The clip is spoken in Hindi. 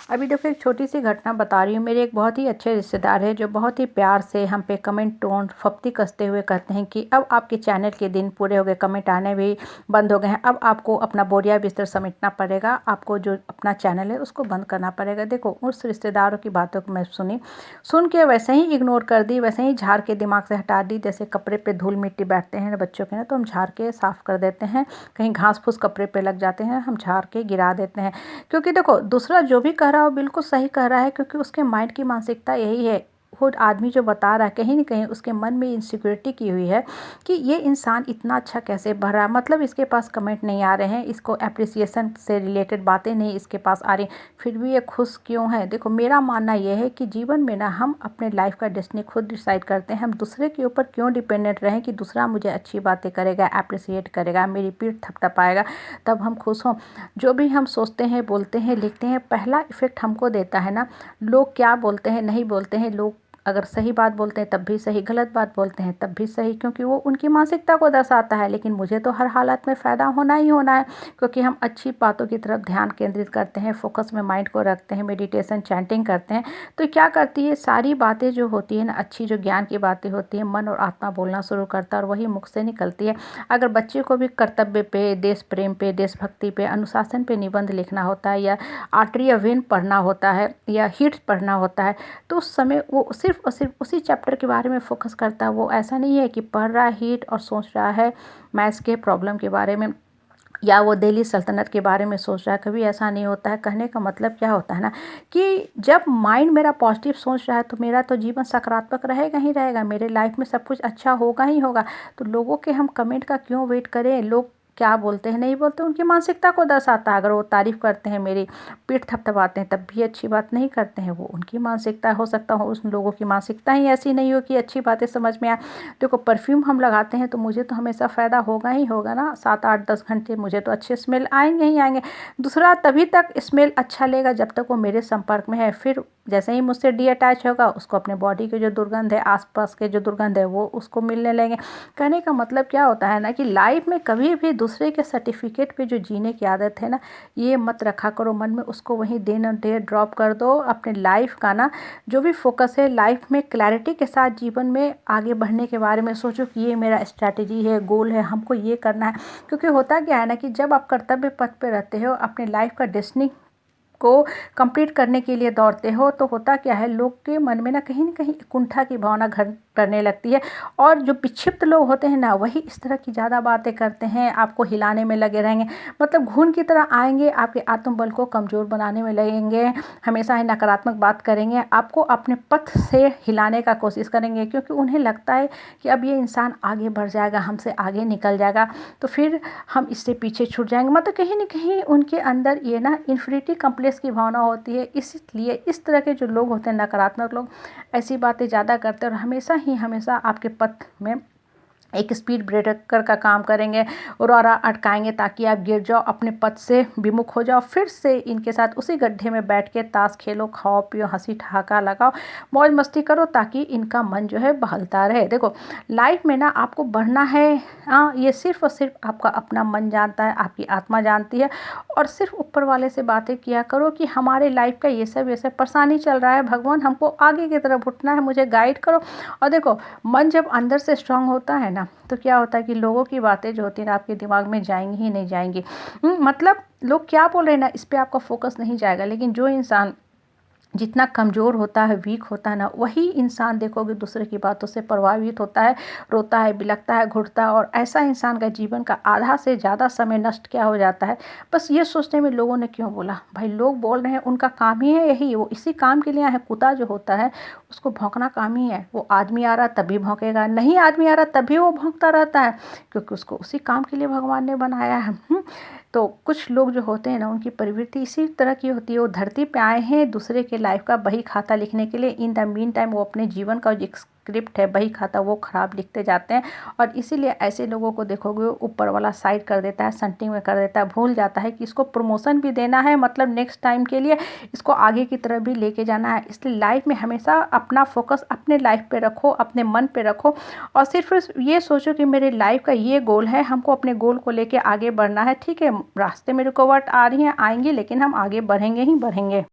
अभी देखो एक छोटी सी घटना बता रही हूँ। मेरे एक बहुत ही अच्छे रिश्तेदार है जो बहुत ही प्यार से हम पे कमेंट टोन फप्ती कसते हुए कहते हैं कि अब आपके चैनल के दिन पूरे हो गए, कमेंट आने भी बंद हो गए हैं, अब आपको अपना बोरिया बिस्तर समेटना पड़ेगा, आपको जो अपना चैनल है उसको बंद करना पड़ेगा। देखो उस रिश्तेदारों की बातों को मैं सुन के वैसे ही इग्नोर कर दी, वैसे ही झाड़ के दिमाग से हटा दी। जैसे कपड़े पे धूल मिट्टी बैठते हैं बच्चों के ना, तो हम झाड़ के साफ़ कर देते हैं। कहीं घास फूस कपड़े पे लग जाते हैं, हम झाड़ के गिरा देते हैं। क्योंकि देखो दूसरा जो भी कह रहा हो बिल्कुल सही कह रहा है, क्योंकि उसके माइंड की मानसिकता यही है। खुद आदमी जो बता रहा है कहीं ना कहीं उसके मन में इनसिक्योरिटी की हुई है कि ये इंसान इतना अच्छा कैसे भर रहा है, मतलब इसके पास कमेंट नहीं आ रहे हैं, इसको अप्रिसिएशन से रिलेटेड बातें नहीं इसके पास आ रही, फिर भी ये खुश क्यों है। देखो मेरा मानना ये है कि जीवन में ना हम अपने लाइफ का डेस्टिनी खुद डिसाइड करते हैं। हम दूसरे के ऊपर क्यों डिपेंडेंट रहें कि दूसरा मुझे अच्छी बातें करेगा, अप्रिसिएट करेगा, मेरी पीठ थपथपाएगा तब हम खुश हों। जो भी हम सोचते हैं, बोलते हैं, लिखते हैं, पहला इफ़ेक्ट हमको देता है ना। लोग क्या बोलते हैं, नहीं बोलते हैं, लोग अगर सही बात बोलते हैं तब भी सही, गलत बात बोलते हैं तब भी सही, क्योंकि वो उनकी मानसिकता को दर्शाता है। लेकिन मुझे तो हर हालत में फ़ायदा होना ही होना है, क्योंकि हम अच्छी बातों की तरफ ध्यान केंद्रित करते हैं, फोकस में माइंड को रखते हैं, मेडिटेशन चैंटिंग करते हैं। तो क्या करती है, सारी बातें जो होती है ना, अच्छी जो ज्ञान की बातें होती हैं, मन और आत्मा बोलना शुरू करता है और वही मुख से निकलती है। अगर बच्चे को भी कर्तव्य पे, देश प्रेम पे, देशभक्ति पे, अनुशासन पे निबंध लिखना होता है, या आर्टरी या वेन पढ़ना होता है, या हिट्स पढ़ना होता है, तो उस समय वो सिर्फ और सिर्फ उसी चैप्टर के बारे में फोकस करता है। वो ऐसा नहीं है कि पढ़ रहा है हिट और सोच रहा है मैथ्स के प्रॉब्लम के बारे में, या वो दिल्ली सल्तनत के बारे में सोच रहा है। कभी ऐसा नहीं होता है। कहने का मतलब क्या होता है ना, कि जब माइंड मेरा पॉजिटिव सोच रहा है तो मेरा तो जीवन सकारात्मक रहेगा ही रहेगा, मेरे लाइफ में सब कुछ अच्छा होगा ही होगा। तो लोगों के हम कमेंट का क्यों वेट करें, लोग क्या बोलते हैं नहीं बोलते, उनकी मानसिकता को दर्शाता है। अगर वो तारीफ़ करते हैं, मेरी पीठ थपथपाते हैं, तब भी अच्छी बात नहीं करते हैं, वो उनकी मानसिकता हो सकता हो, उन लोगों की मानसिकता ही ऐसी नहीं हो कि अच्छी बातें समझ में आए। देखो परफ्यूम हम लगाते हैं तो मुझे तो हमेशा फ़ायदा होगा ही होगा ना, 7 8 10 घंटे मुझे तो अच्छे स्मेल आएंगे ही आएंगे। दूसरा तभी तक स्मेल अच्छा लेगा जब तक वो मेरे संपर्क में है। फिर जैसे ही मुझसे डी अटैच होगा, उसको अपने बॉडी के जो दुर्गंध है, आसपास के जो दुर्गंध है, वो उसको मिलने लगेंगे। कहने का मतलब क्या होता है ना, कि लाइफ में कभी भी दूसरे के सर्टिफिकेट पे जो जीने की आदत है ना, ये मत रखा करो मन में, उसको वहीं देन और देर ड्रॉप कर दो। अपने लाइफ का ना जो भी फोकस है, लाइफ में क्लैरिटी के साथ जीवन में आगे बढ़ने के बारे में सोचो कि ये मेरा स्ट्रैटेजी है, गोल है, हमको ये करना है। क्योंकि होता क्या है ना, कि जब आप कर्तव्य पथ पे रहते हो, अपने लाइफ का डेस्टिनी को कंप्लीट करने के लिए दौड़ते हो, तो होता क्या है, लोग के मन में ना कहीं कुंठा की भावना घर करने लगती है। और जो विक्षिप्त लोग होते हैं ना, वही इस तरह की ज़्यादा बातें करते हैं, आपको हिलाने में लगे रहेंगे, मतलब घून की तरह आएंगे, आपके आत्मबल को कमज़ोर बनाने में लगेंगे, हमेशा ही नकारात्मक बात करेंगे, आपको अपने पथ से हिलाने का कोशिश करेंगे। क्योंकि उन्हें लगता है कि अब ये इंसान आगे बढ़ जाएगा, हमसे आगे निकल जाएगा, तो फिर हम इससे पीछे छूट जाएंगे। मतलब कहीं ना कहीं उनके अंदर ये ना इन्फिनिटी कॉम्प्लेक्स की भावना होती है। इसलिए इस तरह के जो लोग होते हैं, नकारात्मक लोग, ऐसी बातें ज़्यादा करते हैं और हमेशा आपके पथ में एक स्पीड ब्रेकर का काम करेंगे, और अटकाएंगे ताकि आप गिर जाओ, अपने पथ से विमुख हो जाओ। फिर से इनके साथ उसी गड्ढे में बैठ के ताश खेलो, खाओ पियो, हंसी ठहाका लगाओ, मौज मस्ती करो, ताकि इनका मन जो है बहलता रहे। देखो लाइफ में ना आपको बढ़ना है, हाँ, ये सिर्फ और सिर्फ आपका अपना मन जानता है, आपकी आत्मा जानती है। और सिर्फ ऊपर वाले से बातें किया करो कि हमारे लाइफ का ये सब परेशानी चल रहा है, भगवान हमको आगे की तरफ उठना है, मुझे गाइड करो। और देखो मन जब अंदर से स्ट्रांग होता है ना, तो क्या होता है कि लोगों की बातें जो होती है ना, आपके दिमाग में जाएंगी ही नहीं जाएंगी। मतलब लोग क्या बोल रहे हैं ना, इस पे आपका फोकस नहीं जाएगा। लेकिन जो इंसान जितना कमज़ोर होता है, वीक होता है ना, वही इंसान देखोगे दूसरे की बातों से प्रभावित होता है, रोता है, बिलखता है, घुटता है। और ऐसा इंसान का जीवन का आधा से ज़्यादा समय नष्ट क्या हो जाता है, बस ये सोचने में लोगों ने क्यों बोला। भाई लोग बोल रहे हैं, उनका काम ही है यही, वो इसी काम के लिए है। कुत्ता जो होता है उसको भौंकना काम ही है। वो आदमी आ रहा तब भी भौंकेगा, नहीं आदमी आ रहा तब भी वो भौंकता रहता है, क्योंकि उसको उसी काम के लिए भगवान ने बनाया है। तो कुछ लोग जो होते हैं ना, उनकी प्रवृत्ति इसी तरह की होती है। वो धरती पे आए हैं दूसरे के लाइफ का बही खाता लिखने के लिए, इन द मीन टाइम वो अपने जीवन का जो स्क्रिप्ट है, बही खाता, वो खराब लिखते जाते हैं। और इसीलिए ऐसे लोगों को देखोगे ऊपर वाला साइड कर देता है, सेंटिंग में कर देता है, भूल जाता है कि इसको प्रमोशन भी देना है, मतलब नेक्स्ट टाइम के लिए इसको आगे की तरफ भी लेके जाना है। इसलिए लाइफ में हमेशा अपना फोकस अपने लाइफ पे रखो, अपने मन पे रखो, और सिर्फ ये सोचो कि मेरे लाइफ का ये गोल है, हमको अपने गोल को लेके आगे बढ़ना है। ठीक है, रास्ते में रुकावट आ रही हैं, आएंगी, लेकिन हम आगे बढ़ेंगे ही बढ़ेंगे।